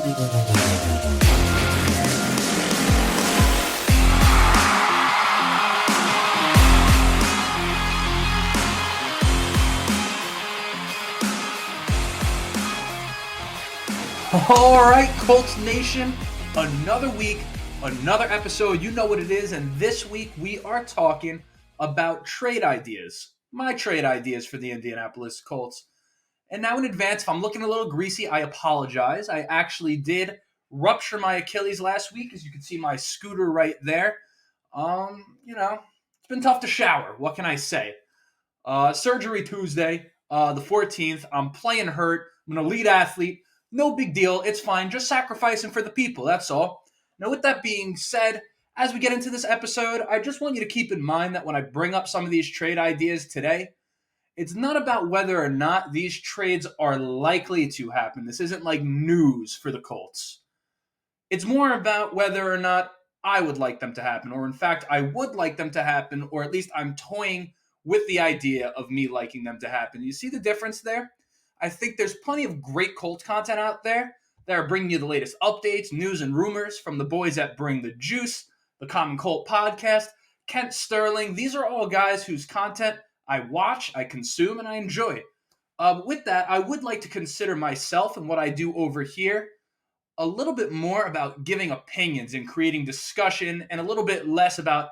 All right, Colts Nation, another week, another episode. You know what it is, and this week we are talking about trade ideas. My trade ideas for the Indianapolis Colts. And now in advance, if I'm looking a little greasy, I apologize. I actually did rupture my Achilles last week, as you can see my scooter right there. It's been tough to shower. What can I say? Surgery Tuesday, the 14th. I'm playing hurt. I'm an elite athlete. No big deal. It's fine. Just sacrificing for the people. That's all. Now, with that being said, as we get into this episode, I just want you to keep in mind that when I bring up some of these trade ideas today, it's not about whether or not these trades are likely to happen. This isn't like news for the Colts. It's more about whether or not I would like them to happen, or in fact, I would like them to happen, or at least I'm toying with the idea of me liking them to happen. You see the difference there? I think there's plenty of great Colts content out there that are bringing you the latest updates, news, and rumors from the boys that bring the juice, the Common Colt podcast, Kent Sterling. These are all guys whose content I watch, I consume, and I enjoy. With that, I would like to consider myself and what I do over here a little bit more about giving opinions and creating discussion, and a little bit less about,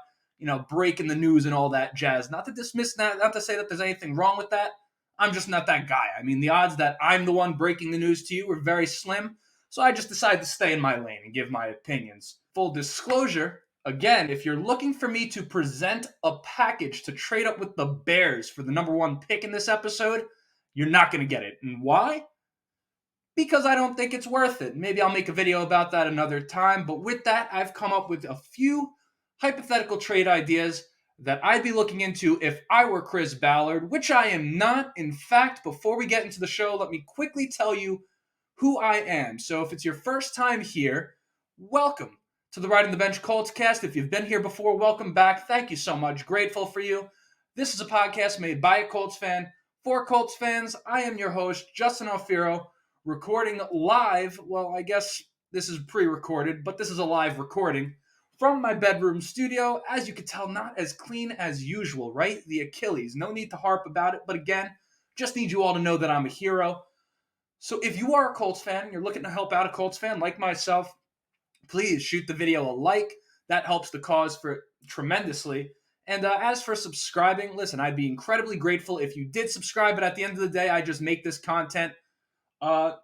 breaking the news and all that jazz. Not to dismiss that, not to say that there's anything wrong with that. I'm just not that guy. I mean, the odds that I'm the one breaking the news to you are very slim, so I just decided to stay in my lane and give my opinions. Full disclosure, again, if you're looking for me to present a package to trade up with the Bears for the number one pick in this episode, you're not going to get it. And why? Because I don't think it's worth it. Maybe I'll make a video about that another time, but with that, I've come up with a few hypothetical trade ideas that I'd be looking into if I were Chris Ballard, which I am not. In fact, before we get into the show, let me quickly tell you who I am. So if it's your first time here, welcome to the Riding the Bench Colts cast. If you've been here before, welcome back. Thank you so much. Grateful for you. This is a podcast made by a Colts fan for Colts fans. I am your host, Justin Alfiero, recording live. Well, I guess this is pre-recorded, but this is a live recording from my bedroom studio. As you can tell, not as clean as usual, right? The Achilles. No need to harp about it, but again, just need you all to know that I'm a hero. So if you are a Colts fan, you're looking to help out a Colts fan like myself, please shoot the video a like. That helps the cause for tremendously. And as for subscribing, listen, I'd be incredibly grateful if you did subscribe, but at the end of the day, I just make this content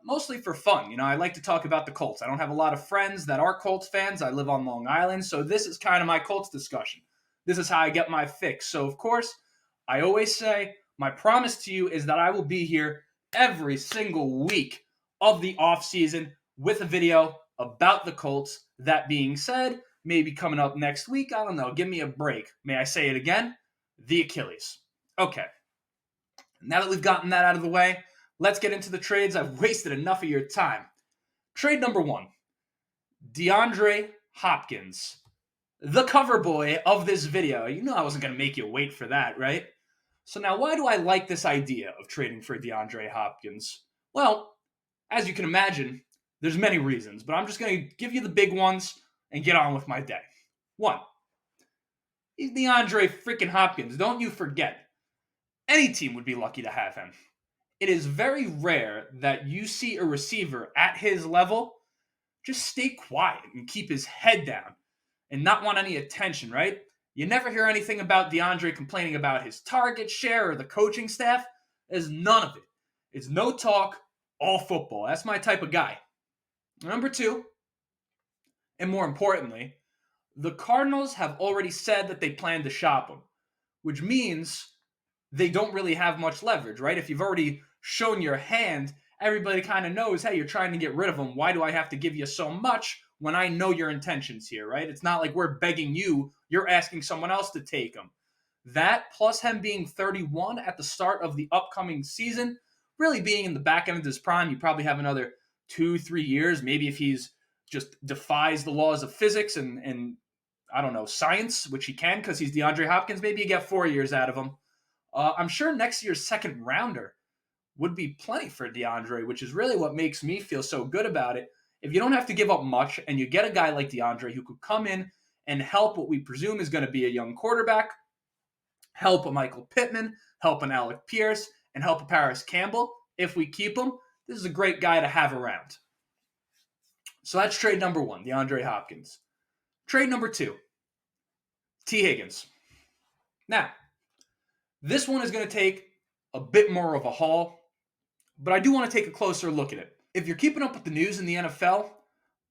mostly for fun. I like to talk about the Colts. I don't have a lot of friends that are Colts fans. I live on Long Island, so this is kind of my Colts discussion. This is how I get my fix. So, of course, I always say my promise to you is that I will be here every single week of the offseason with a video about the Colts. That being said, maybe coming up next week, I don't know, give me a break. May I say it again? The Achilles. Okay. Now that we've gotten that out of the way, let's get into the trades. I've wasted enough of your time. Trade number one, DeAndre Hopkins, the cover boy of this video. You know I wasn't going to make you wait for that, right? So now, why do I like this idea of trading for DeAndre Hopkins? Well, as you can imagine, there's many reasons, but I'm just going to give you the big ones and get on with my day. One, he's DeAndre freaking Hopkins. Don't you forget. Any team would be lucky to have him. It is very rare that you see a receiver at his level just stay quiet and keep his head down and not want any attention, right? You never hear anything about DeAndre complaining about his target share or the coaching staff. There's none of it. It's no talk, all football. That's my type of guy. Number two, and more importantly, the Cardinals have already said that they plan to shop him, which means they don't really have much leverage, right? If you've already shown your hand, everybody kind of knows, hey, you're trying to get rid of him. Why do I have to give you so much when I know your intentions here, right? It's not like we're begging you. You're asking someone else to take him. That, plus him being 31 at the start of the upcoming season, really being in the back end of his prime, you probably have another 2-3 years. Maybe if he's just defies the laws of physics and I don't know, science, which he can because he's DeAndre Hopkins, maybe you get 4 years out of him. I'm sure next year's second rounder would be plenty for DeAndre, which is really what makes me feel so good about it. If you don't have to give up much and you get a guy like DeAndre who could come in and help what we presume is going to be a young quarterback, help a Michael Pittman, help an Alec Pierce, and help a Paris Campbell, if we keep him, this is a great guy to have around. So that's trade number one, DeAndre Hopkins. Trade number two, T. Higgins. Now, this one is going to take a bit more of a haul, but I do want to take a closer look at it. If you're keeping up with the news in the NFL,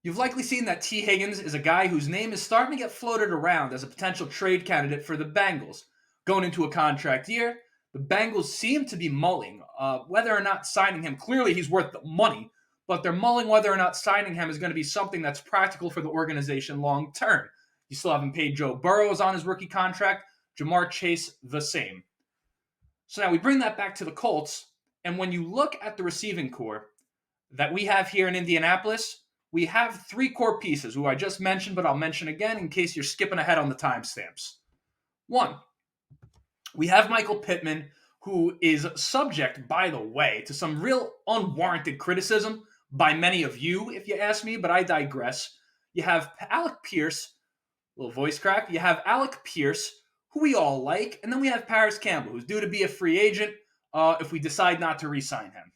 you've likely seen that T. Higgins is a guy whose name is starting to get floated around as a potential trade candidate for the Bengals. Going into a contract year, the Bengals seem to be mulling whether or not signing him. Clearly, he's worth the money, but they're mulling whether or not signing him is going to be something that's practical for the organization long term. You still haven't paid Joe Burrow on his rookie contract. Jamar Chase, the same. So now we bring that back to the Colts, and when you look at the receiving core that we have here in Indianapolis, we have three core pieces, who I just mentioned, but I'll mention again in case you're skipping ahead on the timestamps. One, we have Michael Pittman, who is subject, by the way, to some real unwarranted criticism by many of you, if you ask me, but I digress. You have Alec Pierce, little voice crack. You have Alec Pierce, who we all like, and then we have Paris Campbell, who's due to be a free agent if we decide not to re-sign him.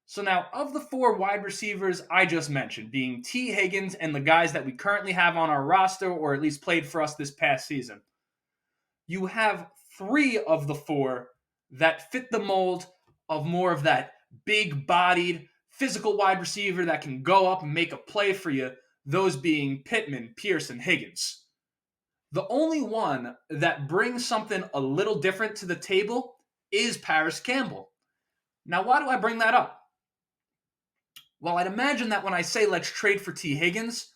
So now, of the four wide receivers I just mentioned, being T. Higgins and the guys that we currently have on our roster, or at least played for us this past season, you have three of the four that fit the mold of more of that big-bodied, physical wide receiver that can go up and make a play for you, those being Pittman, Pierce, and Higgins. The only one that brings something a little different to the table is Paris Campbell. Now, why do I bring that up? Well, I'd imagine that when I say let's trade for T. Higgins,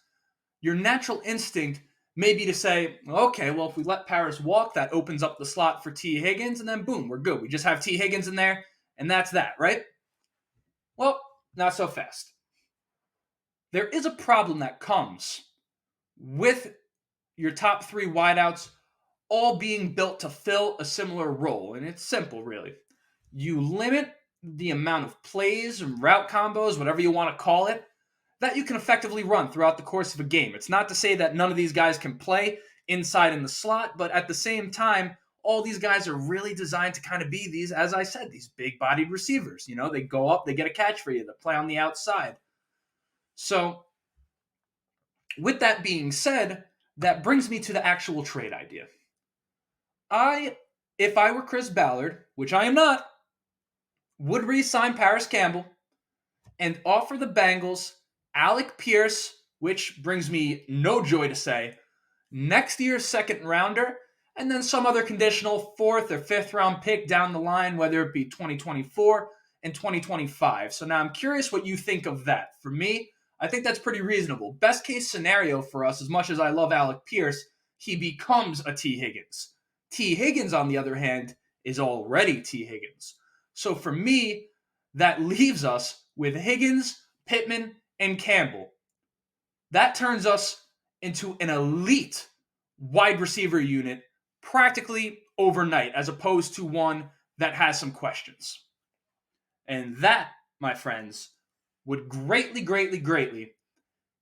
your natural instinct may be to say, okay, well, if we let Paris walk, that opens up the slot for T. Higgins, and then boom, we're good. We just have T. Higgins in there, and that's that, right? Well, not so fast. There is a problem that comes with your top three wideouts all being built to fill a similar role, and it's simple, really. You limit the amount of plays and route combos, whatever you want to call it, that you can effectively run throughout the course of a game. It's not to say that none of these guys can play inside in the slot, but at the same time, all these guys are really designed to kind of be these, as I said, these big-bodied receivers. You know, they go up, they get a catch for you, they play on the outside. So, with that being said, that brings me to the actual trade idea. If I were Chris Ballard, which I am not, would re-sign Paris Campbell and offer the Bengals Alec Pierce, which brings me no joy to say, next year's second rounder, and then some other conditional fourth or fifth round pick down the line, whether it be 2024 and 2025. So now I'm curious what you think of that. For me, I think that's pretty reasonable. Best case scenario for us, as much as I love Alec Pierce, he becomes a T. Higgins. T. Higgins, on the other hand, is already T. Higgins. So for me, that leaves us with Higgins, Pittman, and Campbell. That turns us into an elite wide receiver unit practically overnight, as opposed to one that has some questions. And that, my friends, would greatly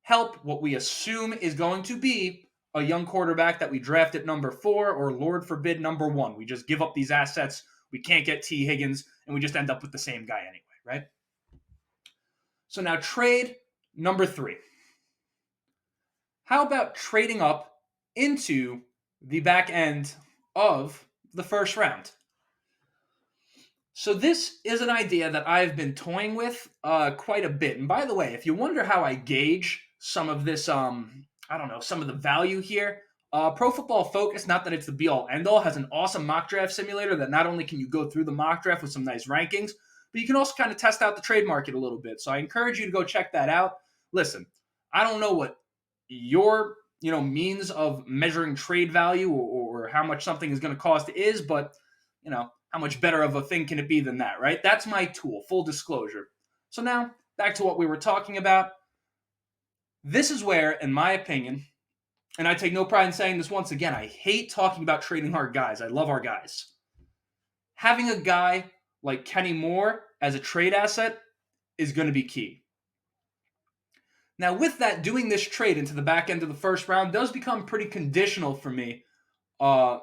help what we assume is going to be a young quarterback that we draft at number 4 or, Lord forbid, number 1. We just give up these assets. We can't get T. Higgins, and we just end up with the same guy anyway, right? So now trade number 3. How about trading up into the back end of the first round? So this is an idea that I've been toying with quite a bit. And by the way, if you wonder how I gauge some of this, some of the value here, Pro Football Focus, not that it's the be-all, end-all, has an awesome mock draft simulator that not only can you go through the mock draft with some nice rankings, but you can also kind of test out the trade market a little bit. So I encourage you to go check that out. Listen, I don't know what your means of measuring trade value or how much something is going to cost is, but how much better of a thing can it be than that, right? That's my tool, full disclosure. So now, back to what we were talking about. This is where, in my opinion, and I take no pride in saying this once again, I hate talking about trading our guys. I love our guys. Having a guy like Kenny Moore as a trade asset is going to be key. Now, with that, doing this trade into the back end of the first round does become pretty conditional for me. Uh,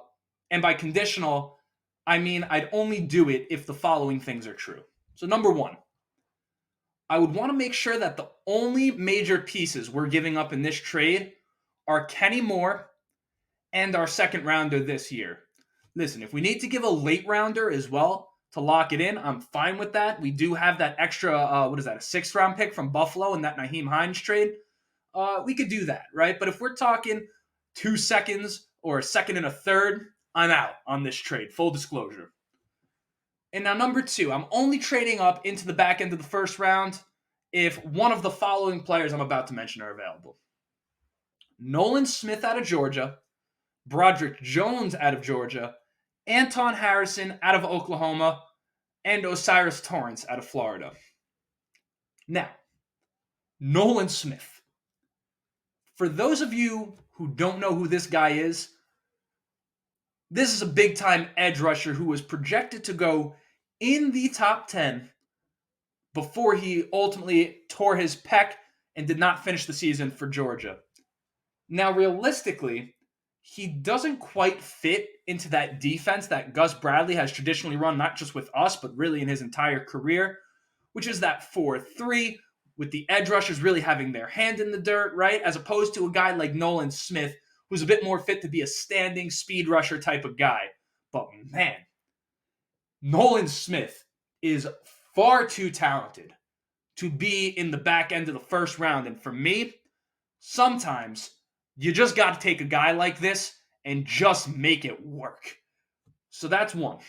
and by conditional, I mean I'd only do it if the following things are true. So, number one, I would want to make sure that the only major pieces we're giving up in this trade are Kenny Moore and our second rounder this year. Listen, if we need to give a late rounder as well to lock it in, I'm fine with that. We do have that extra, a sixth round pick from Buffalo in that Nyheim Hines trade. We could do that, right? But if we're talking 2 seconds or a second and a third, I'm out on this trade. Full disclosure. And now, number two, I'm only trading up into the back end of the first round if one of the following players I'm about to mention are available: Nolan Smith out of Georgia, Broderick Jones out of Georgia, Anton Harrison out of Oklahoma, and Osiris Torrance out of Florida. Now, Nolan Smith. For those of you who don't know who this guy is, this is a big-time edge rusher who was projected to go in the top 10 before he ultimately tore his pec and did not finish the season for Georgia. Now, realistically, he doesn't quite fit into that defense that Gus Bradley has traditionally run, not just with us, but really in his entire career, which is that 4-3, with the edge rushers really having their hand in the dirt, right? As opposed to a guy like Nolan Smith, who's a bit more fit to be a standing speed rusher type of guy. But man, Nolan Smith is far too talented to be in the back end of the first round. And for me, sometimes you just got to take a guy like this and just make it work. So that's one.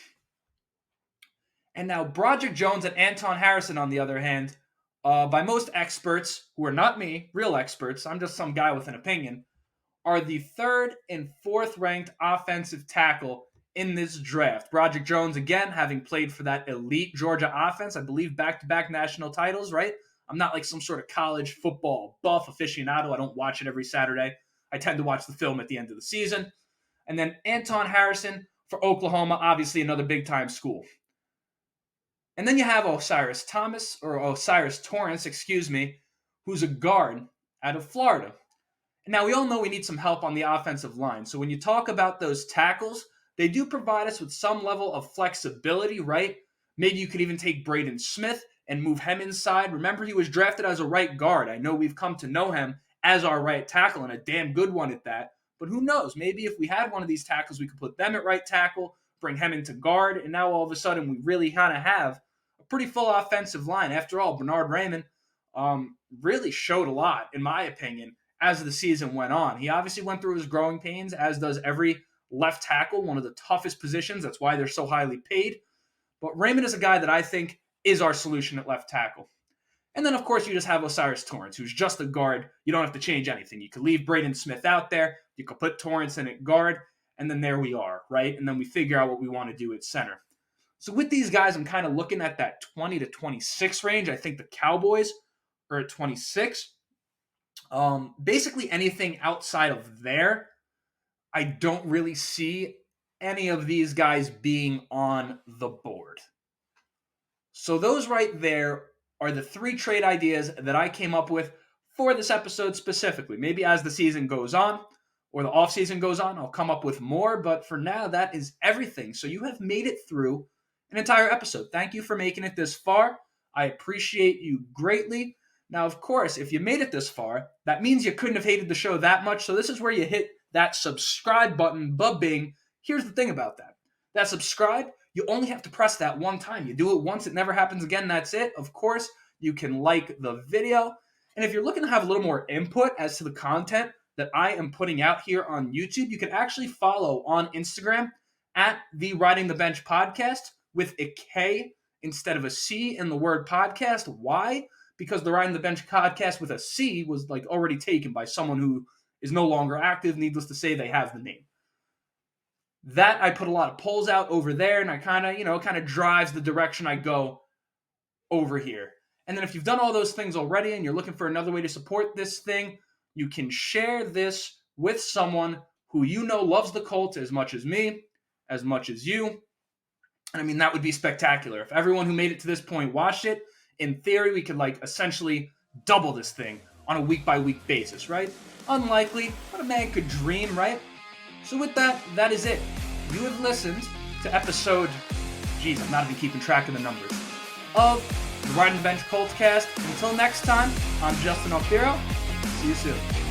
And now Broderick Jones and Anton Harrison, on the other hand, by most experts, who are not me, real experts, I'm just some guy with an opinion, are the third and fourth ranked offensive tackle in this draft. Broderick Jones, again, having played for that elite Georgia offense, I believe back-to-back national titles, right? I'm not like some sort of college football buff aficionado. I don't watch it every Saturday. I tend to watch the film at the end of the season. And then Anton Harrison for Oklahoma, obviously another big-time school. And then you have Osiris Torrance, who's a guard out of Florida. Now, we all know we need some help on the offensive line. So when you talk about those tackles, they do provide us with some level of flexibility, right? Maybe you could even take Braden Smith and move him inside. Remember, he was drafted as a right guard. I know we've come to know him as our right tackle, and a damn good one at that. But who knows? Maybe if we had one of these tackles, we could put them at right tackle, bring him into guard, and now all of a sudden we really kind of have a pretty full offensive line. After all, Bernard Raymond really showed a lot, in my opinion, as the season went on. He obviously went through his growing pains, as does every left tackle, one of the toughest positions. That's why they're so highly paid. But Raymond is a guy that I think is our solution at left tackle. And then, of course, you just have Osiris Torrance, who's just a guard. You don't have to change anything. You could leave Braden Smith out there. You could put Torrance in at guard. And then there we are, right? And then we figure out what we want to do at center. So with these guys, I'm kind of looking at that 20 to 26 range. I think the Cowboys are at 26. Basically anything outside of there, I don't really see any of these guys being on the board. So those right there are the three trade ideas that I came up with for this episode specifically. Maybe as the season goes on or the offseason goes on, I'll come up with more. But for now, that is everything. So you have made it through an entire episode. Thank you for making it this far. I appreciate you greatly. Now, of course, if you made it this far, that means you couldn't have hated the show that much. So this is where you hit that subscribe button, bing. Here's the thing about that. That subscribe, you only have to press that one time. You do it once, it never happens again, that's it. Of course, you can like the video. And if you're looking to have a little more input as to the content that I am putting out here on YouTube, you can actually follow on Instagram at the Riding the Bench Podcast with a K instead of a C in the word podcast. Why? Because the Riding the Bench Podcast with a C was like already taken by someone who is no longer active. Needless to say, they have the name. That I put a lot of polls out over there, and I kind of drives the direction I go over here. And then if you've done all those things already and you're looking for another way to support this thing, you can share this with someone who you know loves the Colts as much as me, as much as you. And I mean, that would be spectacular. If everyone who made it to this point watched it, in theory, we could essentially double this thing on a week-by-week basis, right? Unlikely, but a man could dream, right? So with that, that is it. You have listened to episode, I'm not even keeping track of the numbers, of the Riding the Bench Colts cast. Until next time, I'm Justin Alfiero. See you soon.